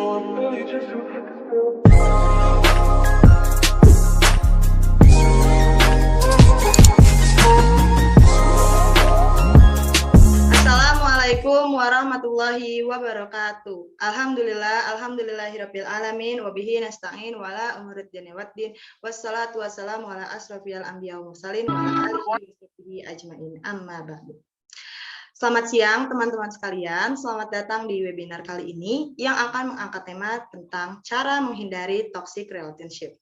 Assalamualaikum warahmatullahi wabarakatuh. Alhamdulillahirabbil alamin wa bihi nasta'in wa ala umurid dunya waddin. Wassalatu wassalamu ala asrofil anbiya wal mursalin wa ala alihi washabbihi ajmain. Amma ba'du. Selamat siang teman-teman sekalian. Selamat datang di webinar kali ini yang akan mengangkat tema tentang cara menghindari toxic relationship.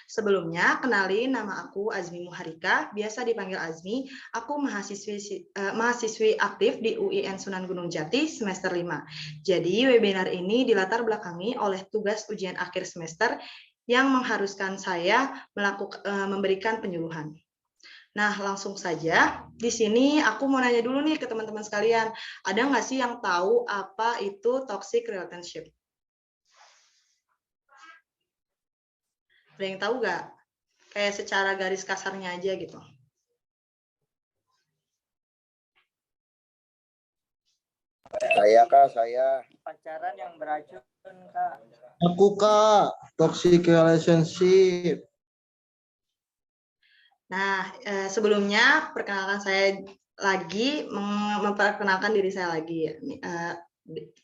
Sebelumnya, kenalin nama aku Azmi Muharika, biasa dipanggil Azmi. Aku mahasiswi aktif di UIN Sunan Gunung Jati semester 5. Jadi, webinar ini dilatar belakangi oleh tugas ujian akhir semester yang mengharuskan saya memberikan penyuluhan. Nah, langsung saja. Di sini aku mau nanya dulu nih ke teman-teman sekalian. Ada nggak sih yang tahu apa itu toxic relationship? Ada yang tahu nggak? Kayak secara garis kasarnya aja gitu. Saya. Pacaran yang beracun, Kak. Aku, Kak. Toxic relationship. Nah, sebelumnya perkenalkan saya lagi, memperkenalkan diri saya lagi.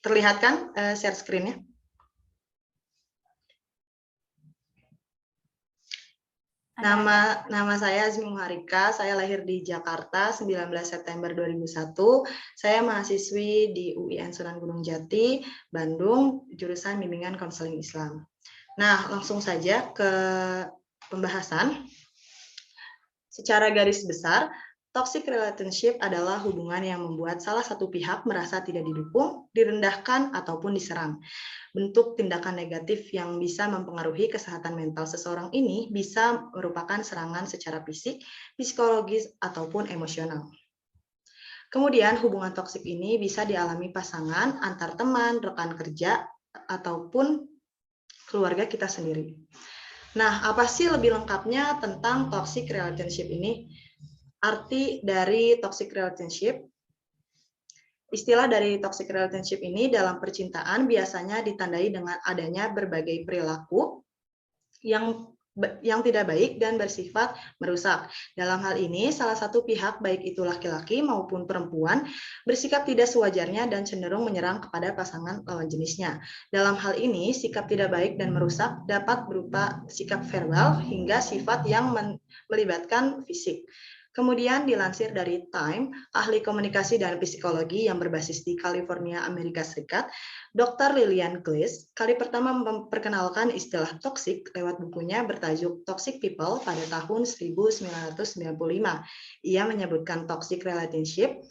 Terlihat kan share screen-nya? Nama saya Azmi Muharika, saya lahir di Jakarta 19 September 2001. Saya mahasiswi di UIN Sunan Gunung Jati, Bandung, jurusan Bimbingan Konseling Islam. Nah, langsung saja ke pembahasan. Secara garis besar, toxic relationship adalah hubungan yang membuat salah satu pihak merasa tidak didukung, direndahkan, ataupun diserang. Bentuk tindakan negatif yang bisa mempengaruhi kesehatan mental seseorang ini bisa merupakan serangan secara fisik, psikologis, ataupun emosional. Kemudian, hubungan toksik ini bisa dialami pasangan, antar teman, rekan kerja, ataupun keluarga kita sendiri. Nah, apa sih lebih lengkapnya tentang toxic relationship ini? Arti dari toxic relationship. Istilah dari toxic relationship ini dalam percintaan biasanya ditandai dengan adanya berbagai perilaku yang tidak baik dan bersifat merusak. Dalam hal ini, salah satu pihak, baik itu laki-laki maupun perempuan, bersikap tidak sewajarnya dan cenderung menyerang kepada pasangan lawan jenisnya. Dalam hal ini, sikap tidak baik dan merusak dapat berupa sikap verbal hingga sifat yang melibatkan fisik. Kemudian dilansir dari Time, ahli komunikasi dan psikologi yang berbasis di California, Amerika Serikat, Dr. Lillian Glees kali pertama memperkenalkan istilah toxic lewat bukunya bertajuk Toxic People pada tahun 1995. Ia menyebutkan toxic relationship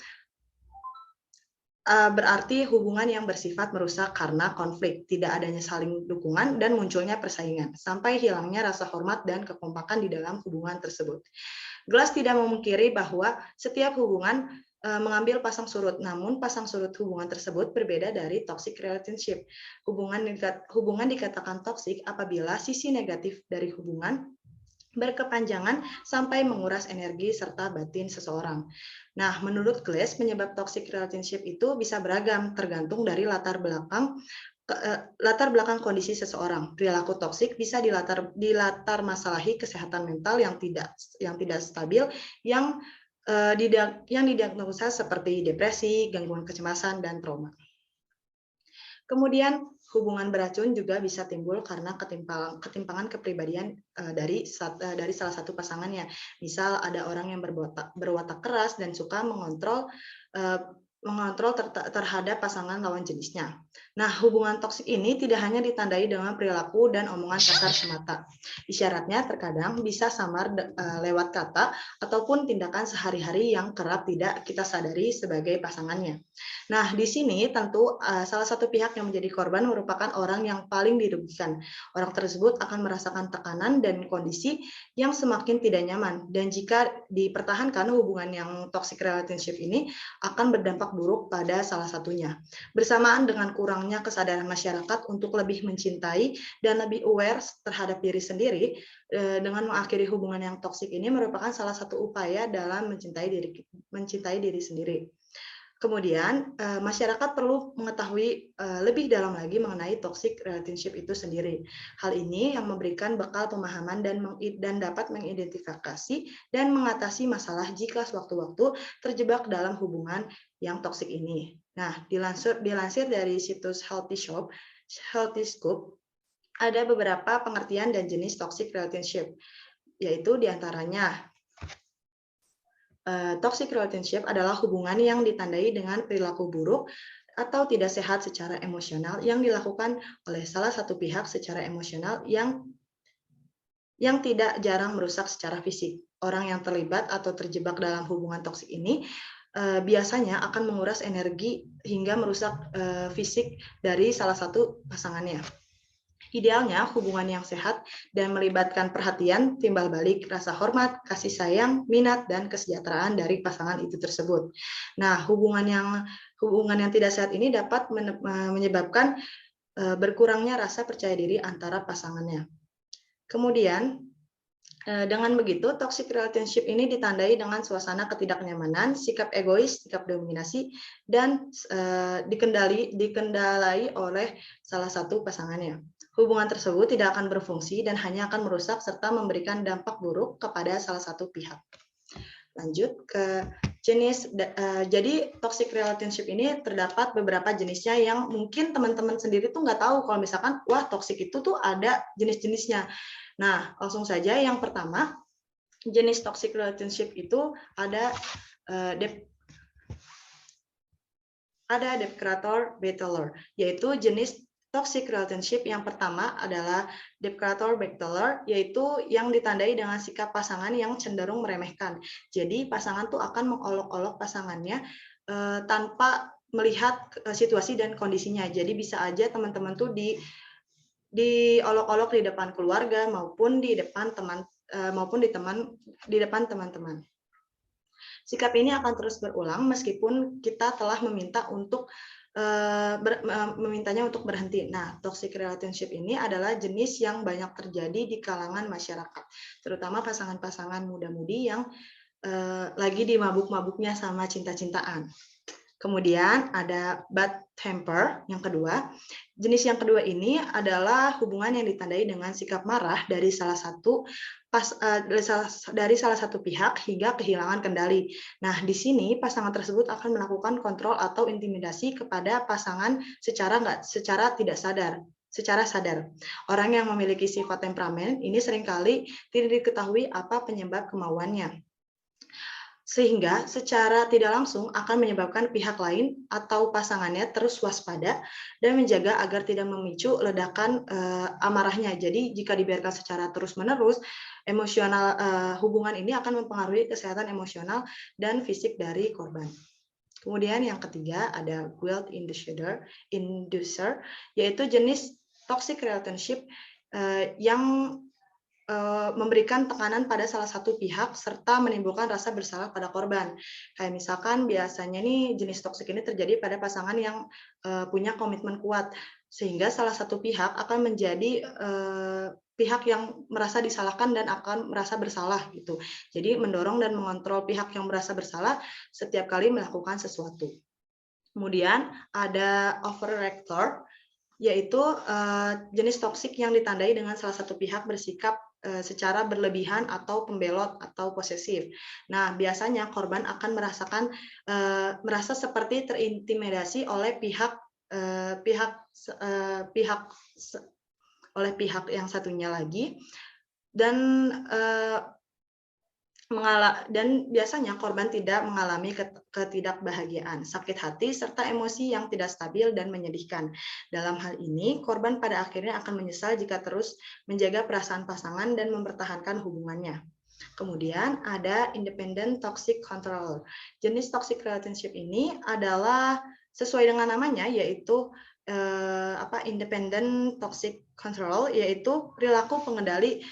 berarti hubungan yang bersifat merusak karena konflik, tidak adanya saling dukungan, dan munculnya persaingan, sampai hilangnya rasa hormat dan kekompakan di dalam hubungan tersebut. Glass tidak memungkiri bahwa setiap hubungan mengambil pasang surut, namun pasang surut hubungan tersebut berbeda dari toxic relationship. Hubungan dikatakan toxic apabila sisi negatif dari hubungan berkepanjangan sampai menguras energi serta batin seseorang. Nah, menurut Glass, penyebab toxic relationship itu bisa beragam, tergantung dari latar belakang kondisi seseorang. Perilaku toksik bisa dilatar masalahi kesehatan mental yang tidak stabil, yang didiagnosa seperti depresi, gangguan kecemasan, dan trauma. Kemudian hubungan beracun juga bisa timbul karena ketimpangan kepribadian dari salah satu pasangannya. Misal ada orang yang berwatak keras dan suka mengontrol terhadap pasangan lawan jenisnya. Nah, hubungan toksik ini tidak hanya ditandai dengan perilaku dan omongan kasar semata. Isyaratnya terkadang bisa samar lewat kata ataupun tindakan sehari-hari yang kerap tidak kita sadari sebagai pasangannya. Nah, di sini tentu salah satu pihak yang menjadi korban merupakan orang yang paling dirugikan. Orang tersebut akan merasakan tekanan dan kondisi yang semakin tidak nyaman. Dan jika dipertahankan, hubungan yang toxic relationship ini akan berdampak buruk pada salah satunya. Bersamaan dengan kurangnya kesadaran masyarakat untuk lebih mencintai dan lebih aware terhadap diri sendiri, dengan mengakhiri hubungan yang toksik ini merupakan salah satu upaya dalam mencintai diri sendiri. Kemudian, masyarakat perlu mengetahui lebih dalam lagi mengenai toxic relationship itu sendiri. Hal ini yang memberikan bekal pemahaman dan dapat mengidentifikasi dan mengatasi masalah jika sewaktu-waktu terjebak dalam hubungan yang toksik ini. Nah, dilansir dari situs Healthy Scoop, ada beberapa pengertian dan jenis toxic relationship, yaitu diantaranya toxic relationship adalah hubungan yang ditandai dengan perilaku buruk atau tidak sehat secara emosional yang dilakukan oleh salah satu pihak secara emosional yang tidak jarang merusak secara fisik. Orang yang terlibat atau terjebak dalam hubungan toksik ini biasanya akan menguras energi hingga merusak fisik dari salah satu pasangannya. Idealnya, hubungan yang sehat dan melibatkan perhatian, timbal balik, rasa hormat, kasih sayang, minat, dan kesejahteraan dari pasangan itu tersebut. Nah, hubungan yang tidak sehat ini dapat menyebabkan berkurangnya rasa percaya diri antara pasangannya. Kemudian, dengan begitu, toxic relationship ini ditandai dengan suasana ketidaknyamanan, sikap egois, sikap dominasi, dan dikendalai oleh salah satu pasangannya. Hubungan tersebut tidak akan berfungsi dan hanya akan merusak serta memberikan dampak buruk kepada salah satu pihak. Lanjut ke jenis, jadi toxic relationship ini terdapat beberapa jenisnya yang mungkin teman-teman sendiri tuh nggak tahu kalau misalkan, wah toxic itu tuh ada jenis-jenisnya. Nah, langsung saja yang pertama, jenis toxic relationship itu ada debt creditor battlers, yaitu jenis toxic relationship yang pertama adalah debt creditor battlers, yaitu yang ditandai dengan sikap pasangan yang cenderung meremehkan. Jadi pasangan tuh akan mengolok-olok pasangannya tanpa melihat situasi dan kondisinya. Jadi bisa aja teman-teman tuh diolok-olok di depan keluarga maupun di depan teman-teman. Sikap ini akan terus berulang meskipun kita telah memintanya untuk berhenti. Nah, toxic relationship ini adalah jenis yang banyak terjadi di kalangan masyarakat, terutama pasangan-pasangan muda-mudi yang lagi di mabuk-mabuknya sama cinta-cintaan. Kemudian ada bad temper yang kedua. Jenis yang kedua ini adalah hubungan yang ditandai dengan sikap marah dari salah satu pihak hingga kehilangan kendali. Nah, di sini pasangan tersebut akan melakukan kontrol atau intimidasi kepada pasangan secara tidak sadar. Secara sadar. Orang yang memiliki sifat temperamen ini seringkali tidak diketahui apa penyebab kemauannya, sehingga secara tidak langsung akan menyebabkan pihak lain atau pasangannya terus waspada dan menjaga agar tidak memicu ledakan amarahnya. Jadi jika dibiarkan secara terus-menerus, hubungan ini akan mempengaruhi kesehatan emosional dan fisik dari korban. Kemudian yang ketiga ada guilt inducer, yaitu jenis toxic relationship yang memberikan tekanan pada salah satu pihak serta menimbulkan rasa bersalah pada korban. Kayak misalkan biasanya nih jenis toksik ini terjadi pada pasangan yang punya komitmen kuat, sehingga salah satu pihak akan menjadi pihak yang merasa disalahkan dan akan merasa bersalah gitu. Jadi mendorong dan mengontrol pihak yang merasa bersalah setiap kali melakukan sesuatu. Kemudian ada overreactor, yaitu jenis toksik yang ditandai dengan salah satu pihak bersikap secara berlebihan atau pembelot atau posesif. Nah, biasanya korban akan merasa seperti terintimidasi oleh pihak yang satunya lagi, dan biasanya korban tidak mengalami ketidakbahagiaan, sakit hati, serta emosi yang tidak stabil dan menyedihkan. Dalam hal ini, korban pada akhirnya akan menyesal jika terus menjaga perasaan pasangan dan mempertahankan hubungannya. Kemudian ada independent toxic control. Jenis toxic relationship ini adalah sesuai dengan namanya, yaitu independent toxic control, yaitu perilaku pengendali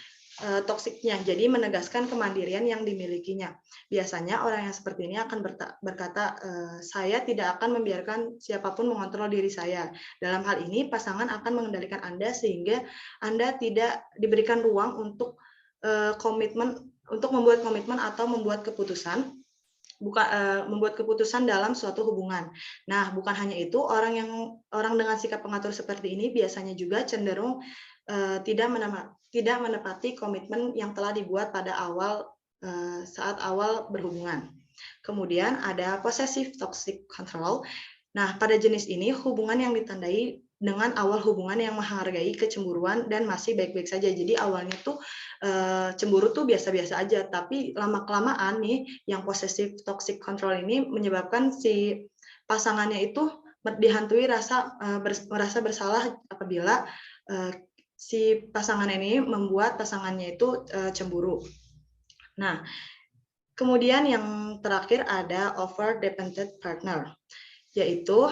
toksiknya, jadi menegaskan kemandirian yang dimilikinya. Biasanya orang yang seperti ini akan berkata, saya tidak akan membiarkan siapapun mengontrol diri saya. Dalam hal ini, pasangan akan mengendalikan Anda sehingga Anda tidak diberikan ruang untuk membuat komitmen atau membuat keputusan. membuat keputusan dalam suatu hubungan. Nah, bukan hanya itu, orang dengan sikap pengatur seperti ini biasanya juga cenderung tidak menepati komitmen yang telah dibuat pada saat awal berhubungan. Kemudian ada possessive toxic control. Nah, pada jenis ini hubungan yang ditandai dengan awal hubungan yang menghargai kecemburuan dan masih baik-baik saja. Jadi awalnya tuh cemburu tuh biasa-biasa aja, tapi lama-kelamaan nih yang possessive toxic control ini menyebabkan si pasangannya itu dihantui merasa bersalah apabila si pasangan ini membuat pasangannya itu cemburu. Nah, kemudian yang terakhir ada over dependent partner, yaitu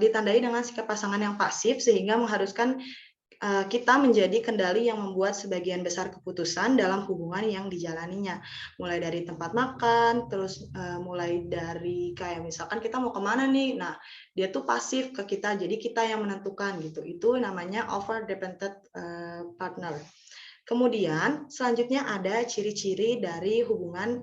ditandai dengan sikap pasangan yang pasif sehingga mengharuskan kita menjadi kendali yang membuat sebagian besar keputusan dalam hubungan yang dijalaninya. Mulai dari tempat makan, terus mulai dari kayak misalkan kita mau kemana nih, nah dia tuh pasif ke kita, jadi kita yang menentukan gitu. Itu namanya over dependent partner. Kemudian selanjutnya ada ciri-ciri dari hubungan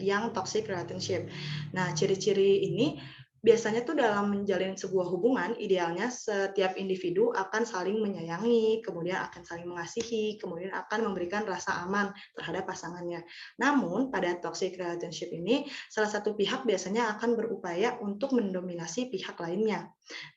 yang toxic relationship. Nah, ciri-ciri ini biasanya tuh dalam menjalin sebuah hubungan, idealnya setiap individu akan saling menyayangi, kemudian akan saling mengasihi, kemudian akan memberikan rasa aman terhadap pasangannya. Namun, pada toxic relationship ini, salah satu pihak biasanya akan berupaya untuk mendominasi pihak lainnya.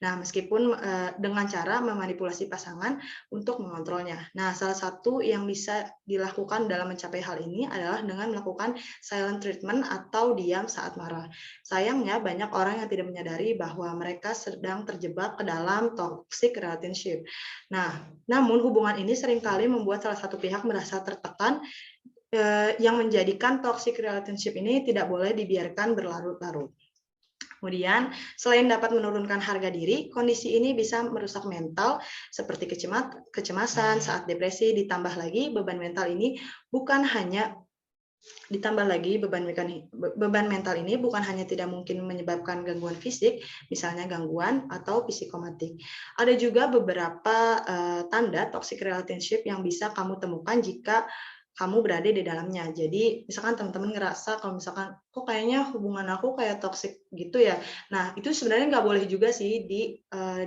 Nah, meskipun dengan cara memanipulasi pasangan untuk mengontrolnya. Nah, salah satu yang bisa dilakukan dalam mencapai hal ini adalah dengan melakukan silent treatment atau diam saat marah. Sayangnya, banyak orang yang tidak menyadari bahwa mereka sedang terjebak ke dalam toxic relationship. Nah, namun hubungan ini seringkali membuat salah satu pihak merasa tertekan, yang menjadikan toxic relationship ini tidak boleh dibiarkan berlarut-larut. Kemudian, selain dapat menurunkan harga diri, kondisi ini bisa merusak mental seperti kecemasan saat depresi, ditambah lagi beban mental ini bukan hanya beban mental ini bukan hanya tidak mungkin menyebabkan gangguan fisik, misalnya gangguan atau psikomatik. Ada juga beberapa tanda toxic relationship yang bisa kamu temukan jika kamu berada di dalamnya. Jadi misalkan teman-teman ngerasa kalau misalkan kok kayaknya hubungan aku kayak toxic gitu ya. Nah, itu sebenarnya nggak boleh juga sih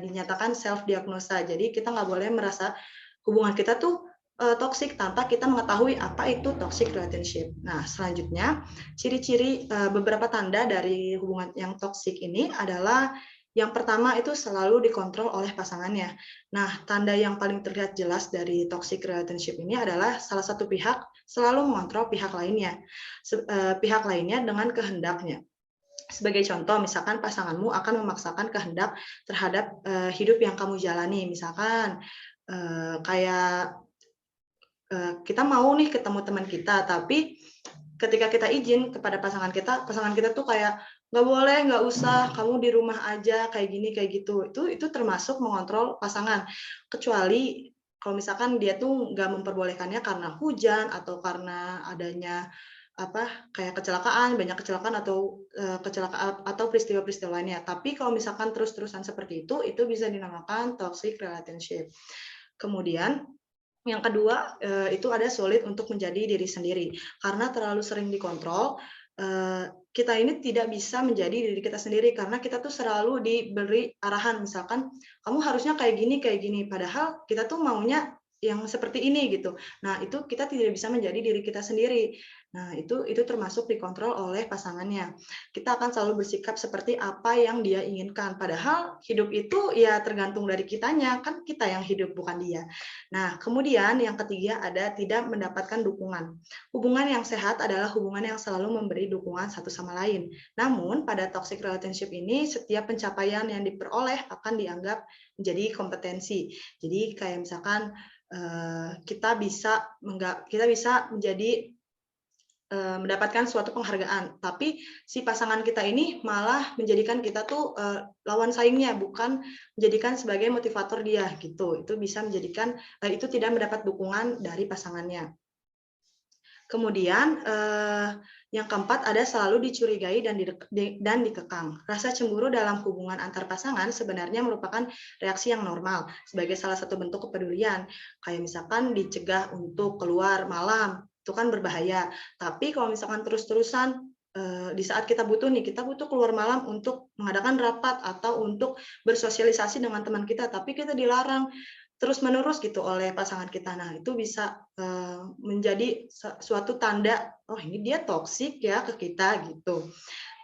dinyatakan self diagnosa. Jadi kita nggak boleh merasa hubungan kita tuh toxic tanpa kita mengetahui apa itu toxic relationship. Nah, selanjutnya ciri-ciri beberapa tanda dari hubungan yang toxic ini adalah yang pertama itu selalu dikontrol oleh pasangannya. Nah, tanda yang paling terlihat jelas dari toxic relationship ini adalah salah satu pihak selalu mengontrol pihak lainnya dengan kehendaknya. Sebagai contoh, misalkan pasanganmu akan memaksakan kehendak terhadap hidup yang kamu jalani. Misalkan kayak kita mau nih ketemu teman kita, tapi ketika kita izin kepada pasangan kita tuh kayak nggak boleh, nggak usah, kamu di rumah aja, kayak gini, kayak gitu. Itu termasuk mengontrol pasangan. Kecuali kalau misalkan dia tuh nggak memperbolehkannya karena hujan atau karena adanya kayak banyak kecelakaan atau peristiwa-peristiwa lainnya. Tapi kalau misalkan terus-terusan seperti itu bisa dinamakan toxic relationship. Kemudian yang kedua, itu ada sulit untuk menjadi diri sendiri. Karena terlalu sering dikontrol, kita ini tidak bisa menjadi diri kita sendiri karena kita tuh selalu diberi arahan, misalkan kamu harusnya kayak gini, padahal kita tuh maunya yang seperti ini gitu. Nah, itu kita tidak bisa menjadi diri kita sendiri. Nah, itu termasuk dikontrol oleh pasangannya. Kita akan selalu bersikap seperti apa yang dia inginkan, padahal hidup itu ya tergantung dari kitanya, kan kita yang hidup bukan dia. Nah, kemudian yang ketiga ada tidak mendapatkan dukungan. Hubungan yang sehat adalah hubungan yang selalu memberi dukungan satu sama lain. Namun, pada toxic relationship ini, setiap pencapaian yang diperoleh akan dianggap menjadi kompetensi. Jadi, kayak misalkan kita bisa menjadi mendapatkan suatu penghargaan, tapi si pasangan kita ini malah menjadikan kita tuh lawan saingnya, bukan menjadikan sebagai motivator dia gitu. Itu bisa menjadikan itu tidak mendapat dukungan dari pasangannya. Kemudian yang keempat ada selalu dicurigai dan dikekang. Rasa cemburu dalam hubungan antar pasangan sebenarnya merupakan reaksi yang normal sebagai salah satu bentuk kepedulian. Kayak misalkan dicegah untuk keluar malam, itu kan berbahaya. Tapi kalau misalkan terus-terusan di saat kita butuh nih, kita butuh keluar malam untuk mengadakan rapat atau untuk bersosialisasi dengan teman kita, tapi kita dilarang terus-menerus gitu oleh pasangan kita. Nah, itu bisa menjadi suatu tanda, oh ini dia toksik ya ke kita gitu.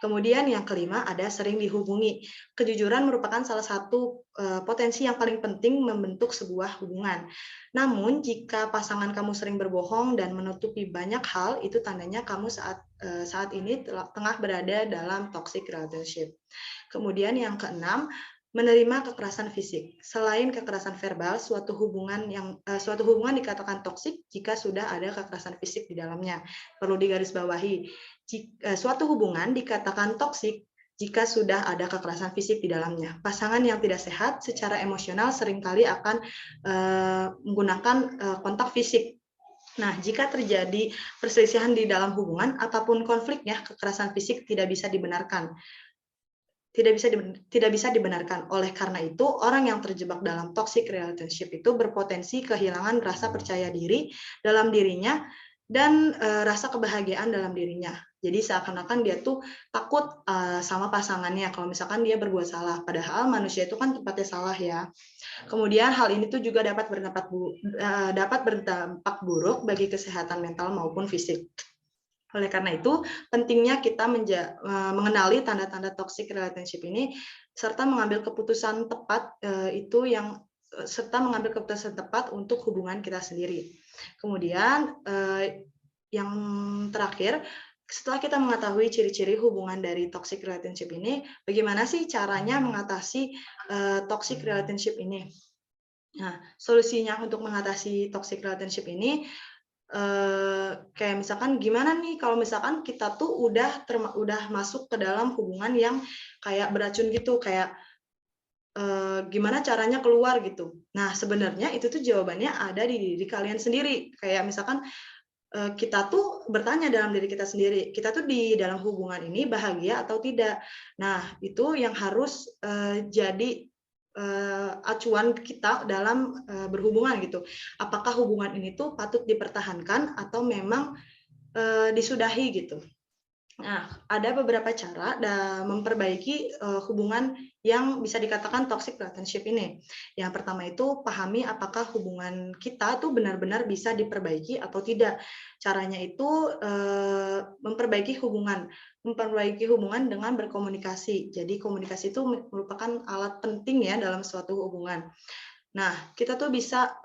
Kemudian yang kelima ada sering dihubungi. Kejujuran merupakan salah satu potensi yang paling penting membentuk sebuah hubungan. Namun jika pasangan kamu sering berbohong dan menutupi banyak hal, itu tandanya kamu saat ini tengah berada dalam toxic relationship. Kemudian yang keenam, menerima kekerasan fisik. Selain kekerasan verbal, suatu hubungan dikatakan toksik jika sudah ada kekerasan fisik di dalamnya. Perlu digarisbawahi, suatu hubungan dikatakan toksik jika sudah ada kekerasan fisik di dalamnya. Pasangan yang tidak sehat secara emosional seringkali akan menggunakan kontak fisik. Nah, jika terjadi perselisihan di dalam hubungan, apapun konfliknya, kekerasan fisik tidak bisa dibenarkan. Tidak bisa dibenarkan. Oleh karena itu, orang yang terjebak dalam toxic relationship itu berpotensi kehilangan rasa percaya diri dalam dirinya dan rasa kebahagiaan dalam dirinya. Jadi seakan-akan dia tuh takut sama pasangannya kalau misalkan dia berbuat salah. Padahal manusia itu kan tempatnya salah ya. Kemudian hal ini tuh juga dapat berdampak buruk bagi kesehatan mental maupun fisik. Oleh karena itu, pentingnya kita mengenali tanda-tanda toxic relationship ini serta mengambil keputusan tepat mengambil keputusan tepat untuk hubungan kita sendiri. Kemudian yang terakhir, setelah kita mengetahui ciri-ciri hubungan dari toxic relationship ini, bagaimana sih caranya mengatasi toxic relationship ini? Nah, solusinya untuk mengatasi toxic relationship ini kayak misalkan gimana nih kalau misalkan kita tuh udah masuk ke dalam hubungan yang kayak beracun gitu, kayak gimana caranya keluar gitu. Nah, sebenarnya itu tuh jawabannya ada di diri kalian sendiri. Kayak misalkan kita tuh bertanya dalam diri kita sendiri, kita tuh di dalam hubungan ini bahagia atau tidak. Nah, itu yang harus jadi acuan kita dalam berhubungan gitu. Apakah hubungan ini tuh patut dipertahankan atau memang disudahi gitu. Nah, ada beberapa cara memperbaiki hubungan yang bisa dikatakan toxic relationship ini. Yang pertama itu pahami apakah hubungan kita tuh benar-benar bisa diperbaiki atau tidak. Caranya itu memperbaiki hubungan dengan berkomunikasi. Jadi komunikasi itu merupakan alat penting ya dalam suatu hubungan. Nah, kita tuh bisa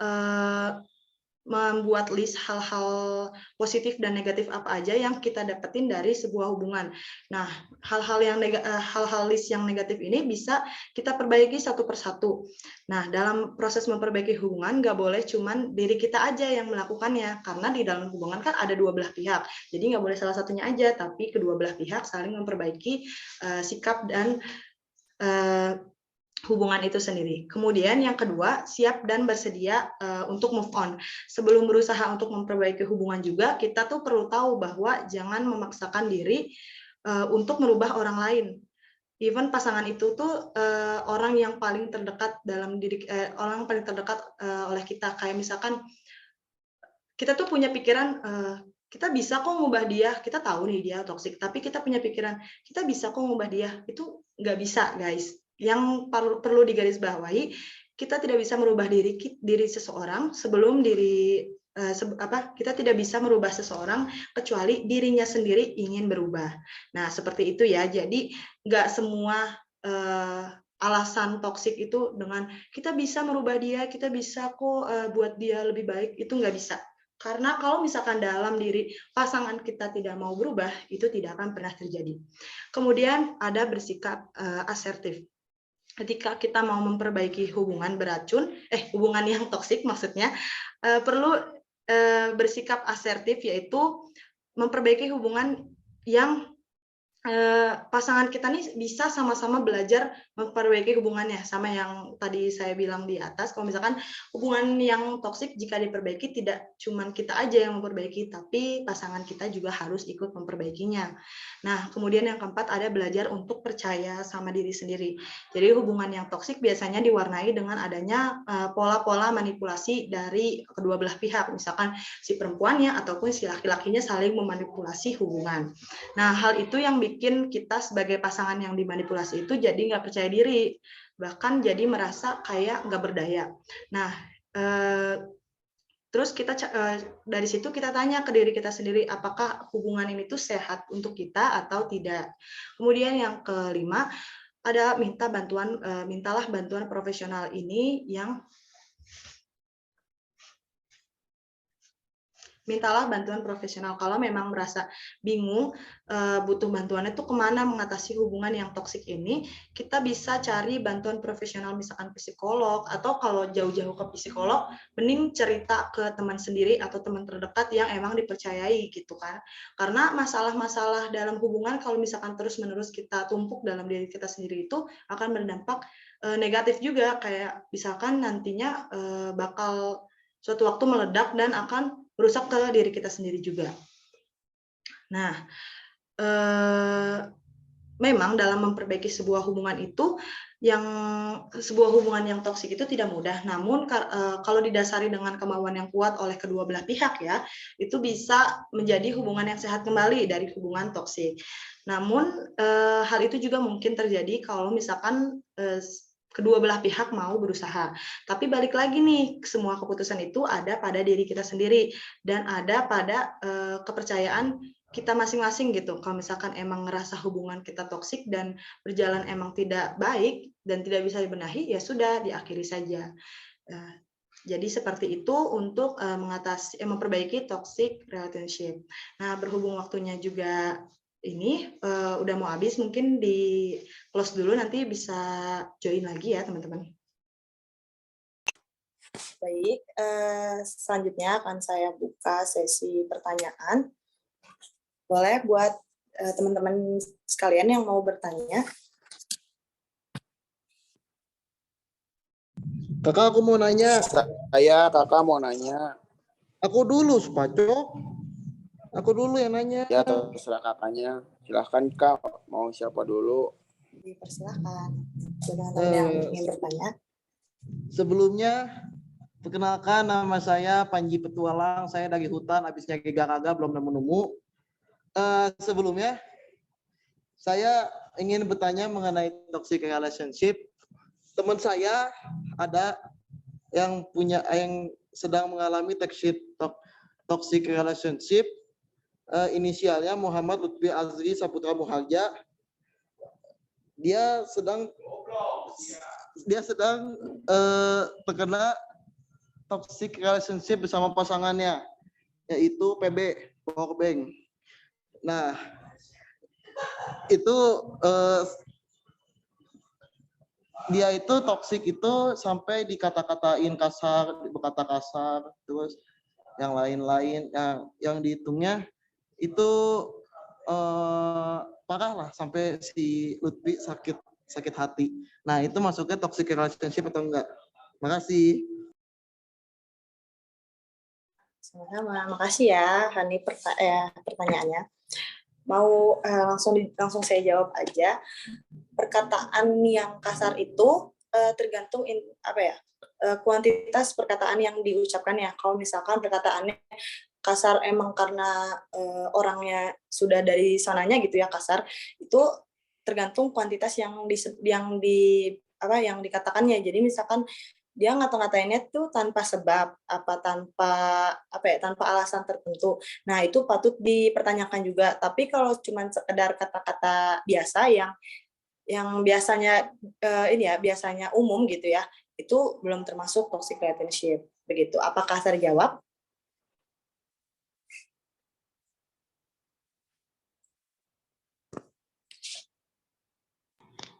membuat list hal-hal positif dan negatif apa aja yang kita dapetin dari sebuah hubungan. Nah, hal-hal list yang negatif ini bisa kita perbaiki satu persatu. Nah, dalam proses memperbaiki hubungan nggak boleh cuman diri kita aja yang melakukannya, karena di dalam hubungan kan ada dua belah pihak. Jadi nggak boleh salah satunya aja, tapi kedua belah pihak saling memperbaiki sikap dan hubungan itu sendiri. Kemudian yang kedua, siap dan bersedia untuk move on. Sebelum berusaha untuk memperbaiki hubungan juga, kita tuh perlu tahu bahwa jangan memaksakan diri untuk merubah orang lain. Even pasangan itu tuh orang yang paling terdekat dalam diri, orang yang paling terdekat oleh kita. Kayak misalkan kita tuh punya pikiran kita bisa kok ngubah dia, kita tahu nih dia toksik, tapi kita punya pikiran kita bisa kok ngubah dia. Itu nggak bisa, guys. Yang perlu digarisbawahi, kita tidak bisa merubah diri seseorang sebelum kita tidak bisa merubah seseorang kecuali dirinya sendiri ingin berubah. Nah, seperti itu ya. Jadi nggak semua alasan toksik itu dengan kita bisa merubah dia, kita bisa kok buat dia lebih baik, itu nggak bisa. Karena kalau misalkan dalam diri pasangan kita tidak mau berubah, itu tidak akan pernah terjadi. Kemudian ada bersikap asertif. Ketika kita mau memperbaiki hubungan beracun, hubungan yang toksik maksudnya, perlu bersikap asertif, yaitu memperbaiki hubungan yang pasangan kita nih bisa sama-sama belajar memperbaiki hubungannya, sama yang tadi saya bilang di atas. Kalau misalkan hubungan yang toksik jika diperbaiki tidak cuman kita aja yang memperbaiki, tapi pasangan kita juga harus ikut memperbaikinya. Nah, kemudian yang keempat ada belajar untuk percaya sama diri sendiri. Jadi hubungan yang toksik biasanya diwarnai dengan adanya pola-pola manipulasi dari kedua belah pihak, misalkan si perempuannya ataupun si laki-lakinya saling memanipulasi hubungan. Nah, hal itu yang bikin kita sebagai pasangan yang dimanipulasi itu jadi nggak percaya diri, bahkan jadi merasa kayak nggak berdaya. Nah, terus kita dari situ kita tanya ke diri kita sendiri, apakah hubungan ini tuh sehat untuk kita atau tidak. Kemudian yang kelima, ada mintalah bantuan profesional ini yang mintalah bantuan profesional kalau memang merasa bingung butuh bantuannya tuh kemana mengatasi hubungan yang toksik ini. Kita bisa cari bantuan profesional, misalkan psikolog, atau kalau jauh-jauh ke psikolog mending cerita ke teman sendiri atau teman terdekat yang emang dipercayai gitu kan. Karena masalah-masalah dalam hubungan kalau misalkan terus-menerus kita tumpuk dalam diri kita sendiri itu akan berdampak negatif juga, kayak misalkan nantinya bakal suatu waktu meledak dan akan merusak ke diri kita sendiri juga. Nah, memang dalam memperbaiki sebuah hubungan itu, sebuah hubungan yang toksik itu tidak mudah. Namun kalau didasari dengan kemauan yang kuat oleh kedua belah pihak ya, itu bisa menjadi hubungan yang sehat kembali dari hubungan toksik. Namun hal itu juga mungkin terjadi kalau misalkan kedua belah pihak mau berusaha. Tapi balik lagi nih, semua keputusan itu ada pada diri kita sendiri dan ada pada kepercayaan kita masing-masing gitu. Kalau misalkan emang ngerasa hubungan kita toksik dan berjalan emang tidak baik dan tidak bisa dibenahi, ya sudah diakhiri saja. Jadi seperti itu untuk memperbaiki toxic relationship. Nah, berhubung waktunya juga ini udah mau habis, mungkin di close dulu, nanti bisa join lagi ya teman-teman. Baik, selanjutnya akan saya buka sesi pertanyaan. Boleh buat teman-teman sekalian yang mau bertanya. Kakak, aku mau nanya. Kakak mau nanya. Aku dulu, Spacok. Aku dulu yang nanya. Ya, terserah kakaknya. Silahkan Kak, mau siapa dulu? Dipersilahkan. Teman-teman yang ingin bertanya. Sebelumnya, perkenalkan nama saya Panji Petualang. Saya dari hutan, habis nyari garaga, belum nemu-nemu. Sebelumnya, saya ingin bertanya mengenai toxic relationship. Teman saya ada yang sedang mengalami toxic relationship. Inisialnya Muhammad Lutfi Azri Saputra Muharja. Dia sedang terkena toxic relationship bersama pasangannya, yaitu PB, power bank. Nah, itu dia itu toxic itu sampai dikata-katain kasar, berkata kasar, terus yang lain-lain, yang dihitungnya itu parah lah, sampai si Lutfi sakit hati. Nah, itu masuknya toxic relationship atau enggak? Makasih. Sama-sama. Makasih ya Hani pertanyaannya. Mau langsung saya jawab aja. Perkataan yang kasar itu tergantung kuantitas perkataan yang diucapkan ya. Kalau misalkan perkataannya kasar emang karena orangnya sudah dari sananya gitu ya kasar, itu tergantung kuantitas yang dikatakannya. Jadi misalkan dia ngata-ngatainnya tuh tanpa sebab, tanpa alasan tertentu. Nah, itu patut dipertanyakan juga. Tapi kalau cuma sekedar kata-kata biasa yang biasanya biasanya umum gitu ya, itu belum termasuk toxic relationship. Begitu. Apakah terjawab?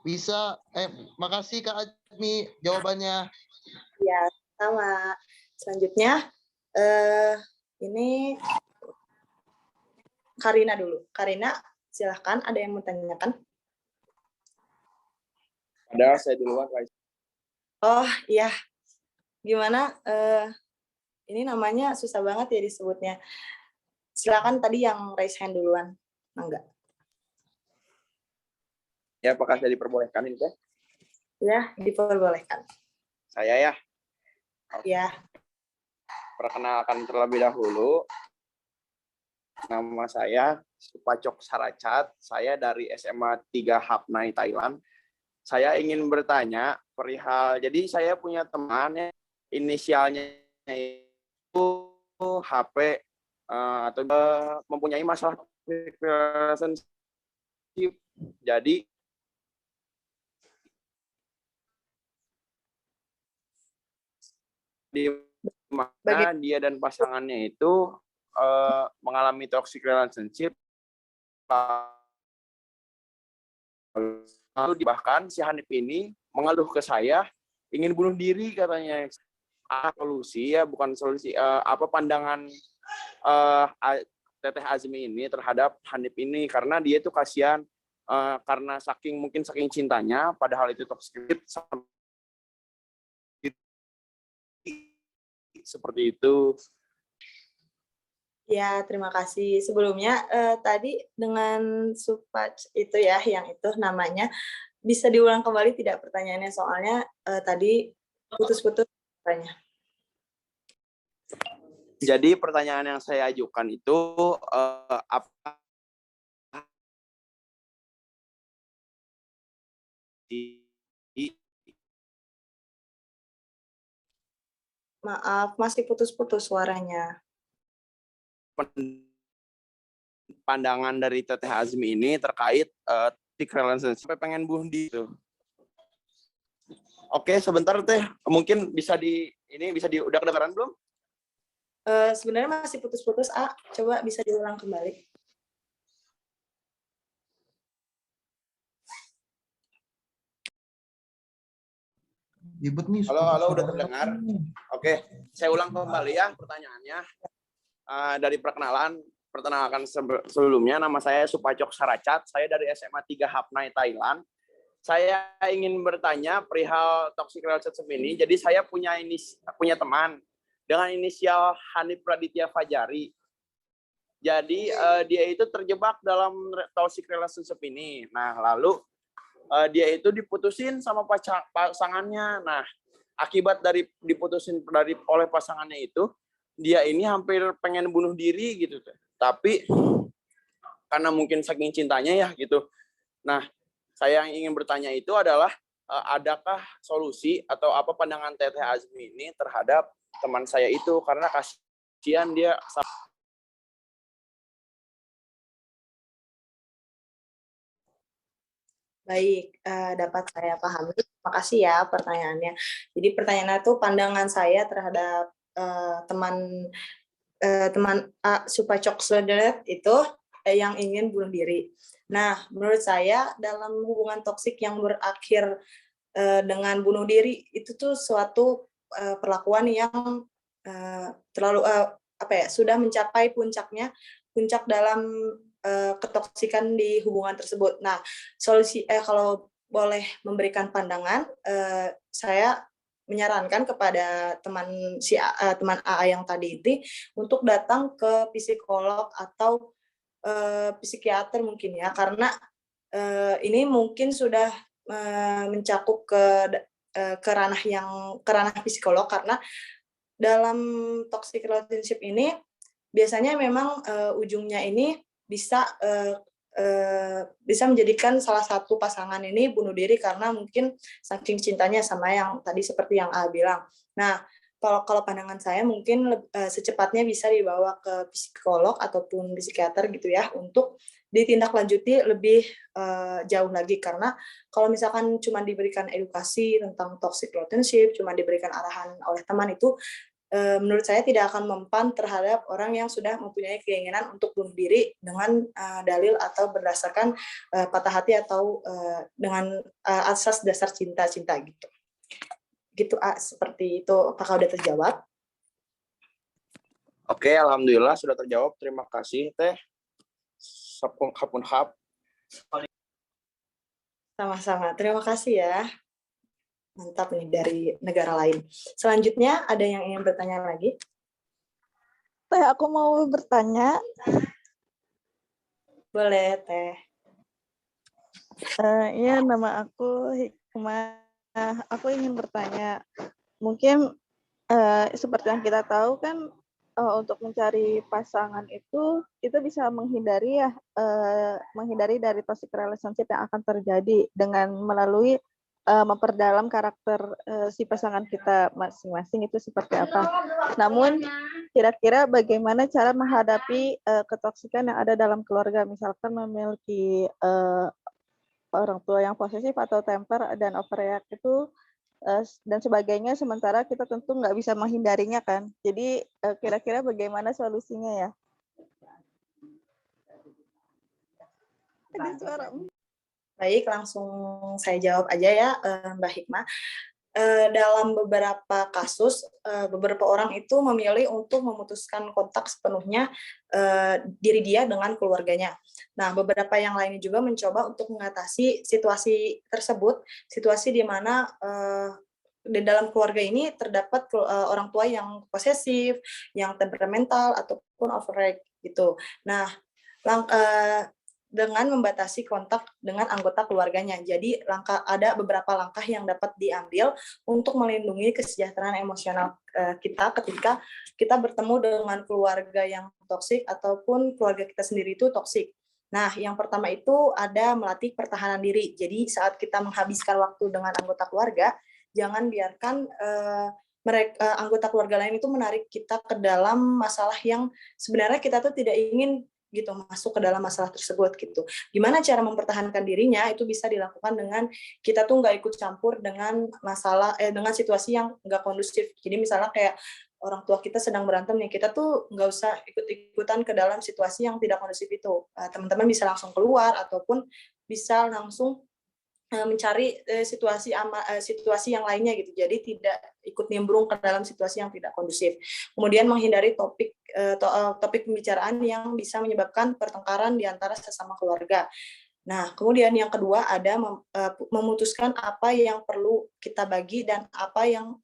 Bisa. Makasih Kak Admi jawabannya. Ya, sama. Selanjutnya, ini Karina dulu. Karina, Silahkan, ada yang mau tanyakan? Padahal saya duluan, Kak. Oh iya, gimana? Ini namanya susah banget ya disebutnya. Silakan tadi yang raise hand duluan. Enggak. Ya, apakah saya diperbolehkan ini, Teh? Ya, diperbolehkan. Saya ya, Ya, perkenalkan terlebih dahulu. Nama saya Supacok Saracat. Saya dari SMA 3 Hapnai, Thailand. Saya ingin bertanya perihal, jadi saya punya teman ya, inisialnya itu HP atau mempunyai masalah relationship. Jadi di mana dia dan pasangannya itu mengalami toxic relationship, lalu bahkan si Hanif ini mengeluh ke saya ingin bunuh diri katanya. Solusi ya, bukan solusi, apa pandangan Teteh Azmi ini terhadap Hanif ini, karena dia itu kasihan karena mungkin saking cintanya, padahal itu toxic seperti itu. ya, terima kasih. Sebelumnya tadi dengan Supac itu ya, yang itu namanya, bisa diulang kembali tidak pertanyaannya? Soalnya tadi putus-putus tanya. Jadi pertanyaan yang saya ajukan itu apa Maaf, masih putus-putus suaranya. pandangan dari Teteh Azmi ini terkait toxic relationship sampai pengen bunuh diri itu. Oke, sebentar Teh, mungkin bisa udah kedengaran belum? Sebenarnya masih putus-putus, coba bisa diulang kembali. Ribet nih. Halo, udah terdengar? Oke, saya ulang kembali ya pertanyaannya. Dari perkenalan sebelumnya, nama saya Supacok Saracat, saya dari SMA 3 Hapnai, Thailand. Saya ingin bertanya perihal toxic relationship ini. Jadi saya punya teman dengan inisial Hanif Raditya Fajari. Jadi dia itu terjebak dalam toxic relationship ini. Nah, lalu dia itu diputusin sama pasangannya. Nah, akibat dari diputusin oleh pasangannya itu, dia ini hampir pengen bunuh diri gitu. Tapi karena mungkin saking cintanya ya gitu. Nah, saya yang ingin bertanya itu adalah adakah solusi atau apa pandangan Teteh Azmi ini terhadap teman saya itu, karena kasihan dia. Baik, dapat saya pahami. Terima kasih ya pertanyaannya. Jadi pertanyaannya itu pandangan saya terhadap teman Supacok Saracat itu yang ingin bunuh diri. Nah, menurut saya dalam hubungan toksik yang berakhir dengan bunuh diri itu tuh suatu perlakuan yang terlalu sudah mencapai puncak dalam ketoksikan di hubungan tersebut. Nah, solusi kalau boleh memberikan pandangan, saya menyarankan kepada teman AA yang tadi itu untuk datang ke psikolog atau psikiater mungkin ya, karena ini mungkin sudah mencakup ke ranah psikolog, karena dalam toxic relationship ini biasanya memang ujungnya ini bisa menjadikan salah satu pasangan ini bunuh diri karena mungkin saking cintanya sama yang tadi seperti yang A bilang. Nah, kalau pandangan saya mungkin secepatnya bisa dibawa ke psikolog ataupun psikiater gitu ya, untuk ditindaklanjuti lebih jauh lagi, karena kalau misalkan cuma diberikan edukasi tentang toxic relationship, cuma diberikan arahan oleh teman, itu menurut saya tidak akan mempan terhadap orang yang sudah mempunyai keinginan untuk bunuh diri dengan dalil atau berdasarkan patah hati atau dengan asas dasar cinta gitu. Gitu, seperti itu. Apakah udah terjawab? Oke, alhamdulillah sudah terjawab. Terima kasih Teh. Hap. Sama-sama. Terima kasih ya. Mantap nih dari negara lain. Selanjutnya ada yang ingin bertanya lagi? Teh, aku mau bertanya. Boleh, Teh. Iya, nama aku Hikmah. Aku ingin bertanya, mungkin seperti yang kita tahu kan, untuk mencari pasangan itu kita bisa menghindari ya, menghindari dari toxic relationship yang akan terjadi dengan melalui memperdalam karakter si pasangan kita masing-masing itu seperti apa. Namun kira-kira bagaimana cara menghadapi ketoksikan yang ada dalam keluarga, misalkan memiliki orang tua yang posesif atau temper dan overreact itu dan sebagainya, sementara kita tentu nggak bisa menghindarinya kan. Jadi kira-kira bagaimana solusinya ya? Ada suara. Baik, langsung saya jawab aja ya, Mbak Hikmah. Dalam beberapa kasus, beberapa orang itu memilih untuk memutuskan kontak sepenuhnya diri dia dengan keluarganya. Nah, beberapa yang lainnya juga mencoba untuk mengatasi situasi tersebut, situasi di mana di dalam keluarga ini terdapat orang tua yang posesif, yang temperamental, ataupun overreact gitu. Nah, dengan membatasi kontak dengan anggota keluarganya. Jadi ada beberapa langkah yang dapat diambil untuk melindungi kesejahteraan emosional kita ketika kita bertemu dengan keluarga yang toksik ataupun keluarga kita sendiri itu toksik. Nah, yang pertama itu ada melatih pertahanan diri. Jadi saat kita menghabiskan waktu dengan anggota keluarga, jangan biarkan anggota keluarga lain itu menarik kita ke dalam masalah yang sebenarnya kita tuh tidak ingin gitu masuk ke dalam masalah tersebut gitu. Gimana cara mempertahankan dirinya itu bisa dilakukan dengan kita tuh nggak ikut campur dengan masalah dengan situasi yang nggak kondusif. Jadi misalnya kayak orang tua kita sedang berantem nih, kita tuh nggak usah ikut-ikutan ke dalam situasi yang tidak kondusif itu. Teman-teman bisa langsung keluar ataupun bisa langsung mencari situasi yang lainnya gitu. Jadi tidak ikut nimbrung ke dalam situasi yang tidak kondusif. Kemudian menghindari topik pembicaraan yang bisa menyebabkan pertengkaran di antara sesama keluarga. Nah, kemudian yang kedua ada memutuskan apa yang perlu kita bagi dan apa yang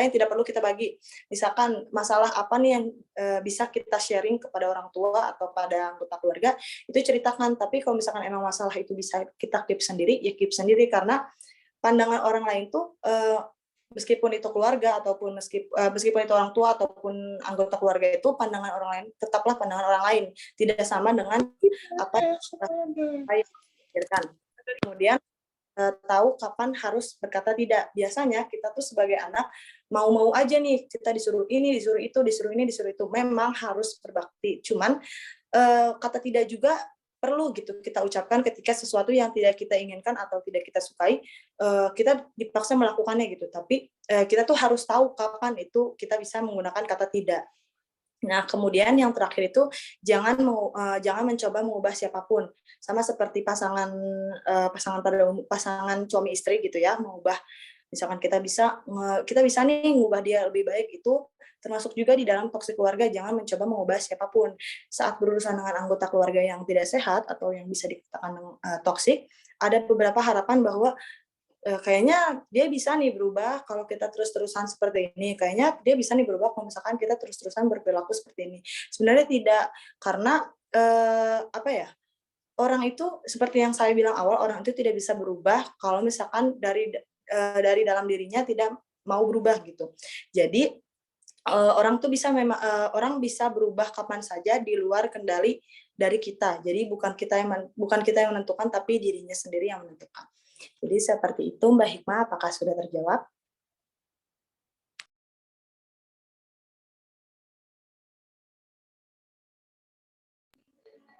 tidak perlu kita bagi. Misalkan masalah apa nih yang bisa kita sharing kepada orang tua atau pada anggota keluarga, itu ceritakan. Tapi kalau misalkan emang masalah itu bisa kita keep sendiri, ya keep sendiri, karena pandangan orang lain tuh meskipun itu keluarga ataupun meskipun itu orang tua ataupun anggota keluarga, itu pandangan orang lain tetaplah pandangan orang lain, tidak sama dengan apa yang pikirkan. Kemudian tahu kapan harus berkata tidak. Biasanya kita tuh sebagai anak mau-mau aja nih, kita disuruh ini, disuruh itu, disuruh ini, disuruh itu. Memang harus berbakti. Cuman kata tidak juga perlu gitu kita ucapkan ketika sesuatu yang tidak kita inginkan atau tidak kita sukai, kita dipaksa melakukannya gitu. Tapi kita tuh harus tahu kapan itu kita bisa menggunakan kata tidak. Nah, kemudian yang terakhir itu jangan mencoba mengubah siapapun. Sama seperti pasangan suami istri gitu ya, mengubah, misalkan kita bisa nih mengubah dia lebih baik, itu termasuk juga di dalam toksik keluarga. Jangan mencoba mengubah siapapun. Saat berurusan dengan anggota keluarga yang tidak sehat atau yang bisa dikatakan toksik, ada beberapa harapan bahwa kayaknya dia bisa nih berubah kalau kita terus-terusan seperti ini. Kayaknya dia bisa nih berubah kalau misalkan kita terus-terusan berperilaku seperti ini. Sebenarnya tidak, karena orang itu seperti yang saya bilang awal, orang itu tidak bisa berubah kalau misalkan dari dalam dirinya tidak mau berubah gitu. Jadi orang bisa berubah kapan saja di luar kendali dari kita. Jadi bukan kita yang menentukan, tapi dirinya sendiri yang menentukan. Jadi seperti itu, Mbak Hikmah, apakah sudah terjawab?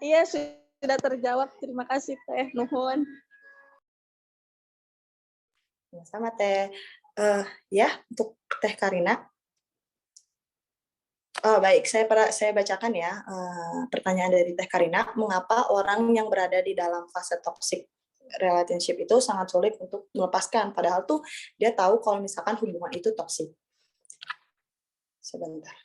Iya, sudah terjawab. Terima kasih, Teh. Nuhun. Sama Teh. Ya, untuk Teh Karina. Oh, baik, saya bacakan ya pertanyaan dari Teh Karina. Mengapa orang yang berada di dalam fase toxic relationship itu sangat sulit untuk melepaskan? Padahal tuh dia tahu kalau misalkan hubungan itu toxic. Sebentar.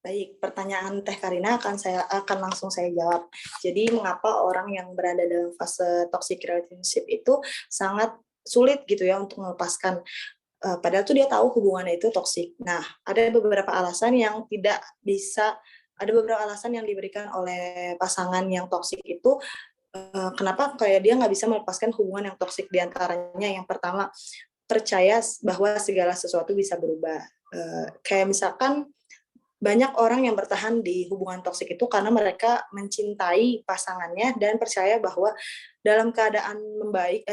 Baik, pertanyaan Teh Karina akan langsung saya jawab. Jadi mengapa orang yang berada dalam fase toxic relationship itu sangat sulit gitu ya untuk melepaskan, padahal tuh dia tahu hubungannya itu toksik. Nah, ada beberapa alasan yang diberikan oleh pasangan yang toksik itu, kenapa kayak dia nggak bisa melepaskan hubungan yang toksik. Di antaranya yang pertama, percaya bahwa segala sesuatu bisa berubah. Kayak misalkan banyak orang yang bertahan di hubungan toksik itu karena mereka mencintai pasangannya dan percaya bahwa dalam keadaan membaik,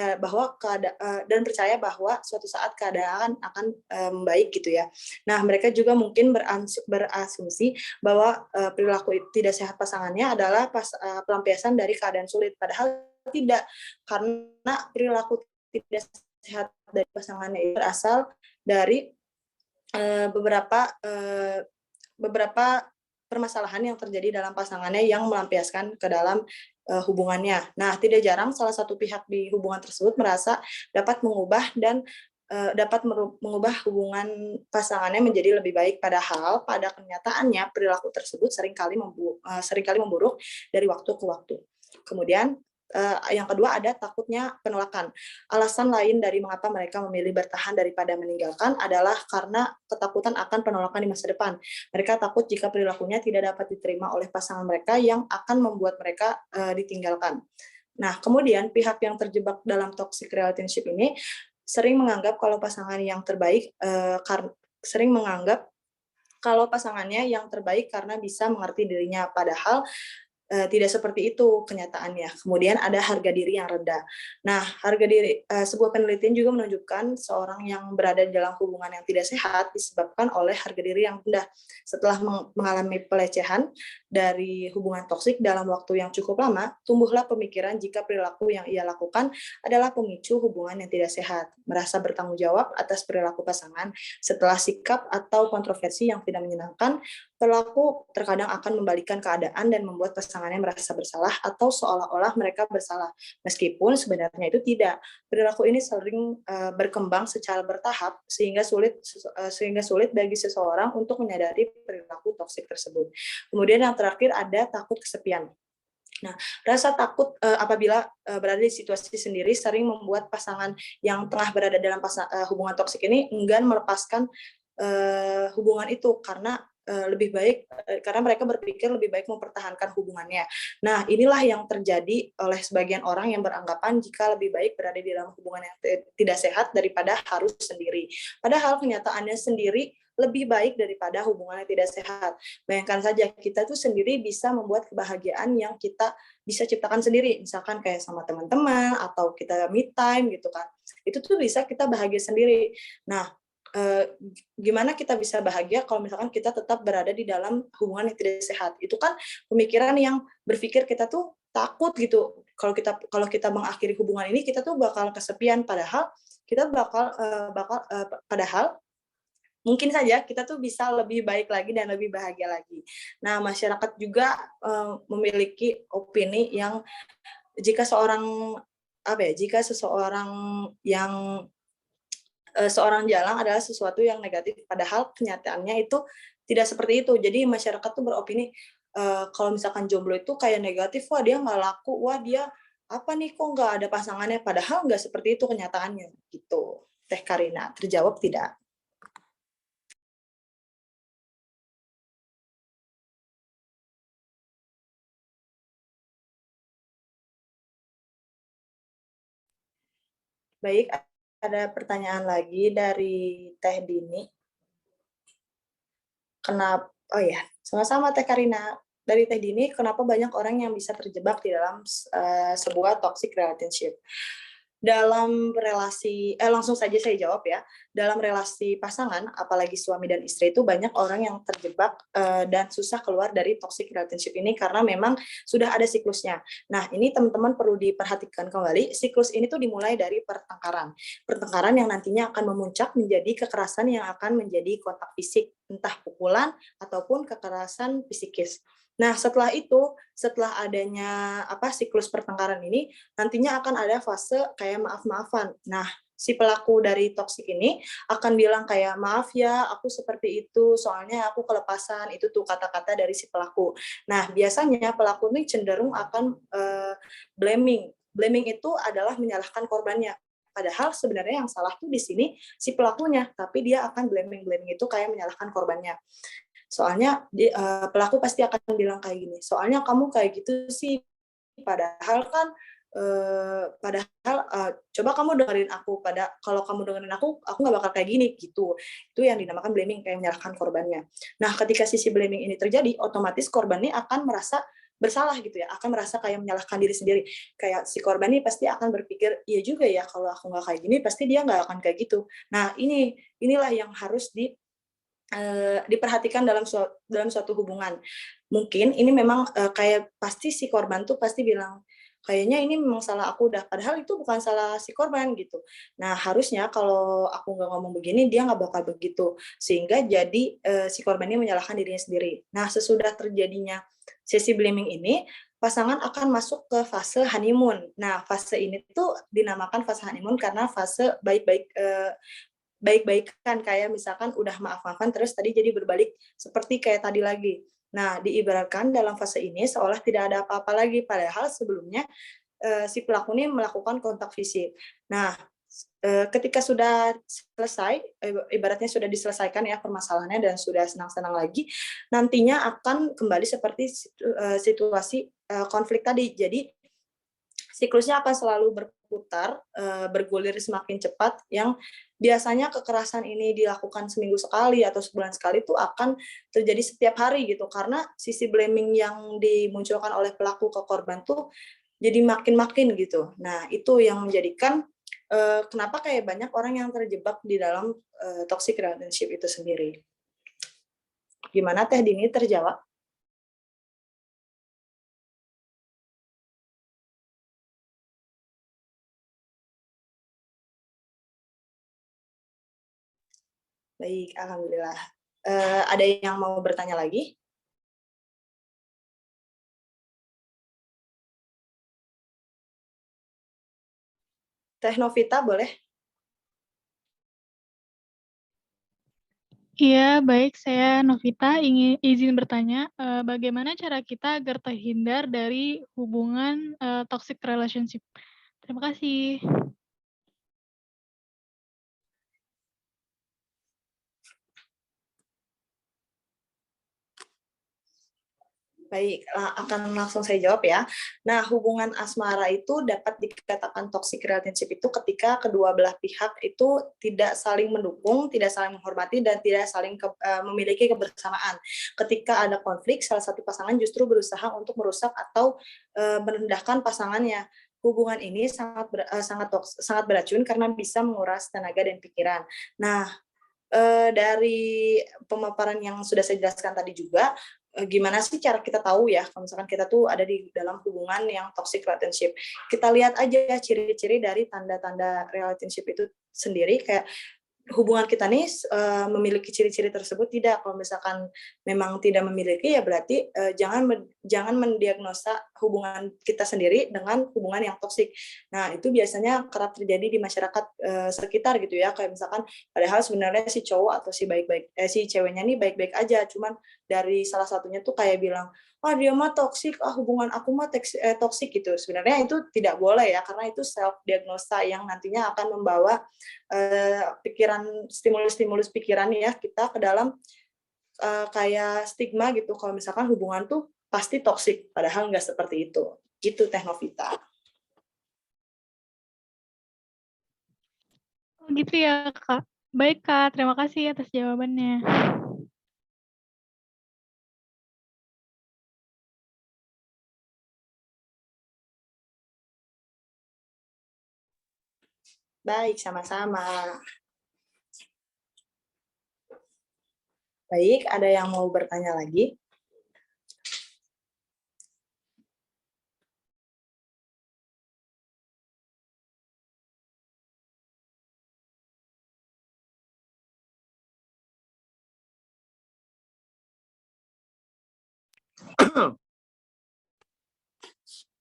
dan percaya bahwa suatu saat keadaan akan membaik gitu ya. Nah, mereka juga mungkin berasumsi bahwa perilaku tidak sehat pasangannya adalah pelampiasan dari keadaan sulit, padahal tidak, karena perilaku tidak sehat dari pasangannya itu berasal dari beberapa permasalahan yang terjadi dalam pasangannya yang melampiaskan ke dalam hubungannya. Nah, tidak jarang salah satu pihak di hubungan tersebut merasa dapat mengubah hubungan pasangannya menjadi lebih baik, padahal pada kenyataannya perilaku tersebut seringkali memburuk dari waktu ke waktu. Kemudian yang kedua ada takutnya penolakan. Alasan lain dari mengapa mereka memilih bertahan daripada meninggalkan adalah karena ketakutan akan penolakan di masa depan. Mereka takut jika perilakunya tidak dapat diterima oleh pasangan mereka yang akan membuat mereka ditinggalkan. Nah, kemudian pihak yang terjebak dalam toxic relationship ini sering menganggap kalau pasangannya yang terbaik karena bisa mengerti dirinya, padahal tidak seperti itu kenyataannya. Kemudian ada harga diri yang rendah. Nah, sebuah penelitian juga menunjukkan seorang yang berada dalam hubungan yang tidak sehat disebabkan oleh harga diri yang rendah. Setelah mengalami pelecehan dari hubungan toksik dalam waktu yang cukup lama, tumbuhlah pemikiran jika perilaku yang ia lakukan adalah pemicu hubungan yang tidak sehat. Merasa bertanggung jawab atas perilaku pasangan setelah sikap atau kontroversi yang tidak menyenangkan, pelaku terkadang akan membalikan keadaan dan membuat pasangannya merasa bersalah atau seolah-olah mereka bersalah, meskipun sebenarnya itu tidak. Perilaku ini sering berkembang secara bertahap sehingga sulit bagi seseorang untuk menyadari perilaku toksik tersebut. Kemudian yang terakhir ada takut kesepian. Nah, rasa takut apabila berada di situasi sendiri sering membuat pasangan yang tengah berada dalam hubungan toksik ini enggan melepaskan hubungan itu karena karena mereka berpikir lebih baik mempertahankan hubungannya. Nah, inilah yang terjadi oleh sebagian orang yang beranggapan jika lebih baik berada di dalam hubungan yang tidak sehat daripada harus sendiri. Padahal kenyataannya sendiri lebih baik daripada hubungan yang tidak sehat. Bayangkan saja, kita tuh sendiri bisa membuat kebahagiaan yang kita bisa ciptakan sendiri, misalkan kayak sama teman-teman atau kita me time gitu kan. Itu tuh bisa kita bahagia sendiri. Nah, gimana kita bisa bahagia kalau misalkan kita tetap berada di dalam hubungan yang tidak sehat? Itu kan pemikiran yang berpikir kita tuh takut gitu. Kalau kita mengakhiri hubungan ini, kita tuh bakal kesepian, padahal padahal mungkin saja kita tuh bisa lebih baik lagi dan lebih bahagia lagi. Nah, masyarakat juga memiliki opini yang jika seorang jalang adalah sesuatu yang negatif, padahal kenyataannya itu tidak seperti itu. Jadi masyarakat tuh beropini kalau misalkan jomblo itu kayak negatif, wah dia nggak laku, wah dia apa nih kok nggak ada pasangannya, padahal nggak seperti itu kenyataannya gitu. Teh Karina, terjawab tidak? Baik, ada pertanyaan lagi dari Teh Dini. Oh ya, sama-sama Teh Karina. Dari Teh Dini, kenapa banyak orang yang bisa terjebak di dalam sebuah toxic relationship? Dalam relasi, langsung saja saya jawab ya. Dalam relasi pasangan, apalagi suami dan istri, itu banyak orang yang terjebak dan susah keluar dari toxic relationship ini karena memang sudah ada siklusnya. Nah, ini teman-teman perlu diperhatikan kembali. Siklus ini tuh dimulai dari pertengkaran. Pertengkaran yang nantinya akan memuncak menjadi kekerasan yang akan menjadi kontak fisik, entah pukulan ataupun kekerasan psikis. Nah, setelah adanya siklus pertengkaran ini, nantinya akan ada fase kayak maaf-maafan. Nah, si pelaku dari toksik ini akan bilang kayak, maaf ya, aku seperti itu, soalnya aku kelepasan, itu tuh kata-kata dari si pelaku. Nah, biasanya pelaku ini cenderung akan blaming. Blaming itu adalah menyalahkan korbannya. Padahal sebenarnya yang salah tuh di sini si pelakunya, tapi dia akan blaming. Blaming itu kayak menyalahkan korbannya. Soalnya pelaku pasti akan bilang kayak gini, soalnya kamu kayak gitu sih, padahal kan coba kamu dengerin aku, kalau kamu dengerin aku nggak bakal kayak gini gitu. Itu yang dinamakan blaming, kayak menyalahkan korbannya. Nah, ketika sisi blaming ini terjadi, otomatis korbannya akan merasa bersalah gitu ya, akan merasa kayak menyalahkan diri sendiri. Kayak si korban ini pasti akan berpikir, iya juga ya, kalau aku nggak kayak gini pasti dia nggak akan kayak gitu. Nah, inilah yang harus diperhatikan dalam suatu hubungan. Mungkin ini memang kayak pasti si korban tuh pasti bilang, kayaknya ini memang salah aku dah, padahal itu bukan salah si korban gitu. Nah, harusnya kalau aku nggak ngomong begini, dia nggak bakal begitu. Sehingga jadi si korban ini menyalahkan dirinya sendiri. Nah, sesudah terjadinya sesi blaming ini, pasangan akan masuk ke fase honeymoon. Nah, fase ini tuh dinamakan fase honeymoon karena fase baik-baikan, kayak misalkan udah maaf-maafan terus tadi jadi berbalik seperti kayak tadi lagi. Nah, diibaratkan dalam fase ini seolah tidak ada apa-apa lagi, padahal sebelumnya si pelaku ini melakukan kontak fisik. Nah, ketika sudah selesai, ibaratnya sudah diselesaikan ya permasalahannya dan sudah senang-senang lagi, nantinya akan kembali seperti situasi konflik tadi. Jadi siklusnya akan selalu berputar, bergulir semakin cepat, yang biasanya kekerasan ini dilakukan seminggu sekali atau sebulan sekali itu akan terjadi setiap hari gitu, karena sisi blaming yang dimunculkan oleh pelaku ke korban tuh jadi makin-makin gitu. Nah, itu yang menjadikan kenapa kayak banyak orang yang terjebak di dalam toxic relationship itu sendiri. Gimana Teh Dini, terjawab? Baik, alhamdulillah. Ada yang mau bertanya lagi? Teh Novita, boleh? Iya, baik. Saya Novita ingin izin bertanya, bagaimana cara kita agar terhindar dari hubungan toxic relationship? Terima kasih. Baik, akan langsung saya jawab ya. Nah, hubungan asmara itu dapat dikatakan toxic relationship itu ketika kedua belah pihak itu tidak saling mendukung, tidak saling menghormati, dan tidak saling memiliki kebersamaan. Ketika ada konflik, salah satu pasangan justru berusaha untuk merusak atau merendahkan pasangannya. Hubungan ini sangat beracun karena bisa menguras tenaga dan pikiran. Nah, dari pemaparan yang sudah saya jelaskan tadi juga, gimana sih cara kita tahu ya kalau misalkan kita tuh ada di dalam hubungan yang toxic relationship. Kita lihat aja ciri-ciri dari tanda-tanda relationship itu sendiri, kayak hubungan kita nih memiliki ciri-ciri tersebut tidak. Kalau misalkan memang tidak memiliki, ya berarti jangan mendiagnosa hubungan kita sendiri dengan hubungan yang toksik. Nah, itu biasanya kerap terjadi di masyarakat sekitar gitu ya, kayak misalkan padahal sebenarnya si cowok atau si ceweknya nih baik-baik aja, cuman dari salah satunya tuh kayak bilang, dia mah toksik, hubungan aku mah toksik gitu. Sebenarnya itu tidak boleh ya, karena itu self diagnosa yang nantinya akan membawa pikiran, stimulus pikiran ya kita ke dalam kayak stigma gitu, kalau misalkan hubungan tuh pasti toksik, padahal nggak seperti itu. Gitu Teh Novita. Oh, gitu ya, Kak. Baik, Kak. Terima kasih atas jawabannya. Baik, sama-sama. Baik, ada yang mau bertanya lagi?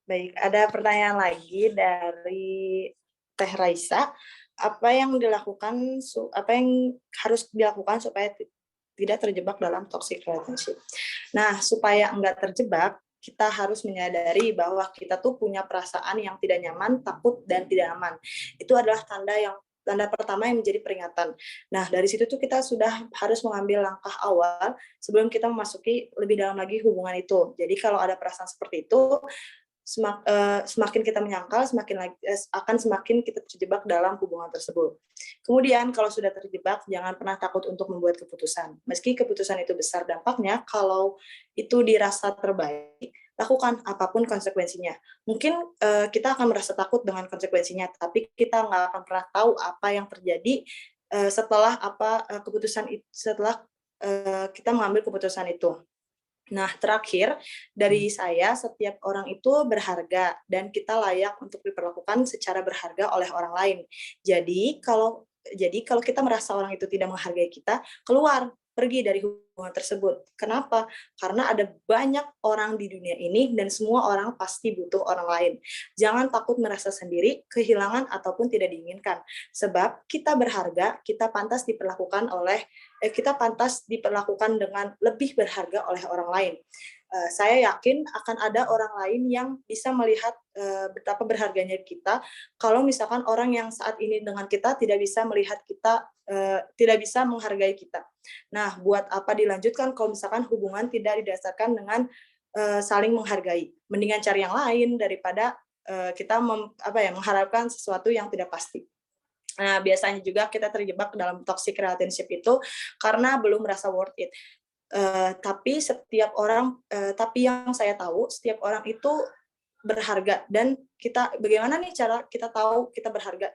Baik, ada pertanyaan lagi dari Teh Raisa. apa yang harus dilakukan supaya tidak terjebak dalam toxic relationship. Nah, supaya enggak terjebak, kita harus menyadari bahwa kita tuh punya perasaan yang tidak nyaman, takut, dan tidak aman. Itu adalah tanda pertama yang menjadi peringatan. Nah, dari situ tuh kita sudah harus mengambil langkah awal sebelum kita memasuki lebih dalam lagi hubungan itu. Jadi kalau ada perasaan seperti itu, semakin kita menyangkal, akan semakin kita terjebak dalam hubungan tersebut. Kemudian kalau sudah terjebak, jangan pernah takut untuk membuat keputusan. Meski keputusan itu besar dampaknya, kalau itu dirasa terbaik, lakukan apapun konsekuensinya. Mungkin kita akan merasa takut dengan konsekuensinya, tapi kita nggak akan pernah tahu apa yang terjadi setelah kita mengambil keputusan itu. Nah, terakhir dari saya, setiap orang itu berharga dan kita layak untuk diperlakukan secara berharga oleh orang lain. Jadi kalau kita merasa orang itu tidak menghargai kita, pergi dari hubungan tersebut. Kenapa? Karena ada banyak orang di dunia ini dan semua orang pasti butuh orang lain. Jangan takut merasa sendiri, kehilangan ataupun tidak diinginkan. Sebab kita berharga, kita pantas diperlakukan dengan lebih berharga oleh orang lain. Saya yakin akan ada orang lain yang bisa melihat betapa berharganya kita kalau misalkan orang yang saat ini dengan kita tidak bisa melihat kita, tidak bisa menghargai kita. Nah, buat apa dilanjutkan kalau misalkan hubungan tidak didasarkan dengan saling menghargai? Mendingan cari yang lain daripada kita mengharapkan sesuatu yang tidak pasti. Nah, biasanya juga kita terjebak dalam toxic relationship itu karena belum merasa worth it. Tapi yang saya tahu, setiap orang itu berharga, dan bagaimana nih cara kita tahu kita berharga?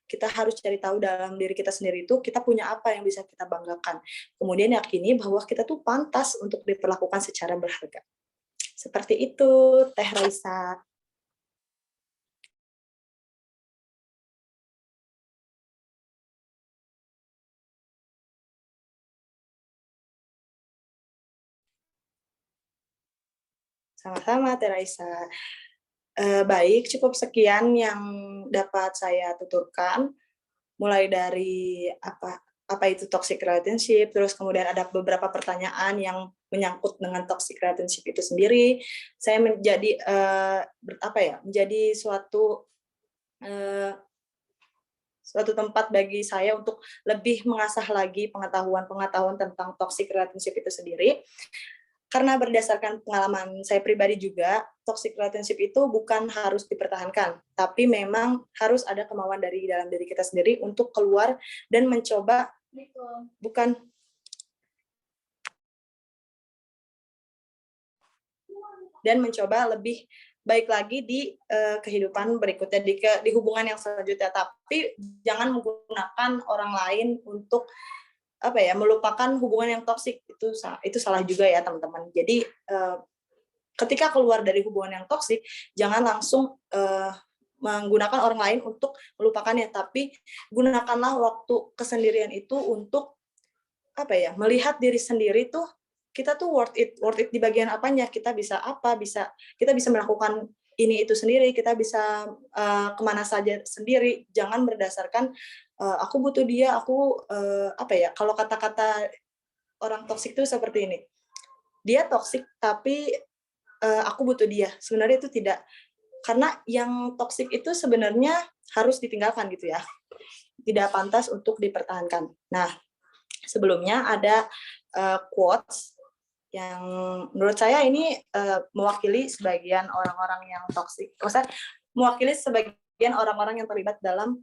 Kita harus cari tahu dalam diri kita sendiri itu kita punya apa yang bisa kita banggakan. Kemudian yakini bahwa kita tuh pantas untuk diperlakukan secara berharga. Seperti itu, Teh Raisa. Sama-sama, Teh Raisa. Baik, cukup sekian yang dapat saya tuturkan, mulai dari apa itu toxic relationship, terus kemudian ada beberapa pertanyaan yang menyangkut dengan toxic relationship itu sendiri. Saya menjadi suatu tempat bagi saya untuk lebih mengasah lagi pengetahuan tentang toxic relationship itu sendiri. Karena berdasarkan pengalaman saya pribadi juga, toxic relationship itu bukan harus dipertahankan, tapi memang harus ada kemauan dari dalam diri kita sendiri untuk keluar dan mencoba lebih baik lagi di kehidupan berikutnya, di hubungan yang selanjutnya. Tapi jangan menggunakan orang lain untuk melupakan hubungan yang toksik. Itu salah juga ya, teman-teman. Jadi ketika keluar dari hubungan yang toksik, jangan langsung menggunakan orang lain untuk melupakannya, tapi gunakanlah waktu kesendirian itu untuk melihat diri sendiri tuh, kita tuh worth it di bagian apanya, kita bisa melakukan ini itu sendiri, kita bisa kemana saja sendiri. Jangan berdasarkan aku butuh dia, kalau kata-kata orang toksik itu seperti ini, dia toksik tapi aku butuh dia. Sebenarnya itu tidak, karena yang toksik itu sebenarnya harus ditinggalkan gitu ya, tidak pantas untuk dipertahankan. Nah, sebelumnya ada quotes yang menurut saya ini mewakili sebagian orang-orang yang toksik, mewakili sebagian orang-orang yang terlibat dalam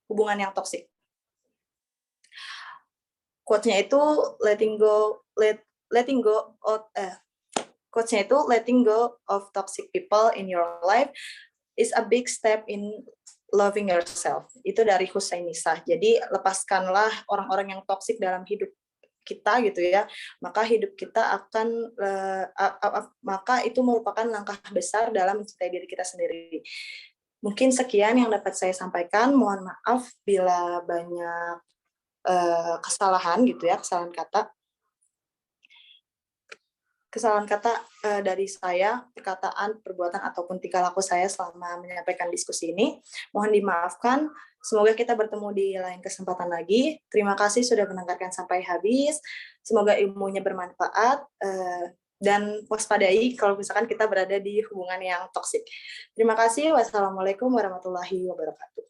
hubungan yang toksik. Quotes-nya itu letting go of toxic people in your life is a big step in loving yourself. Itu dari Husainisa. Jadi lepaskanlah orang-orang yang toksik dalam hidup kita gitu ya, maka hidup kita maka itu merupakan langkah besar dalam mencintai diri kita sendiri. Mungkin sekian yang dapat saya sampaikan. Mohon maaf bila banyak kesalahan gitu ya, kesalahan kata. kesalahan kata dari saya, perkataan, perbuatan, ataupun tingkah laku saya selama menyampaikan diskusi ini. Mohon dimaafkan. Semoga kita bertemu di lain kesempatan lagi. Terima kasih sudah mendengarkan sampai habis. Semoga ilmunya bermanfaat. Dan waspadai kalau misalkan kita berada di hubungan yang toksik. Terima kasih. Wassalamualaikum warahmatullahi wabarakatuh.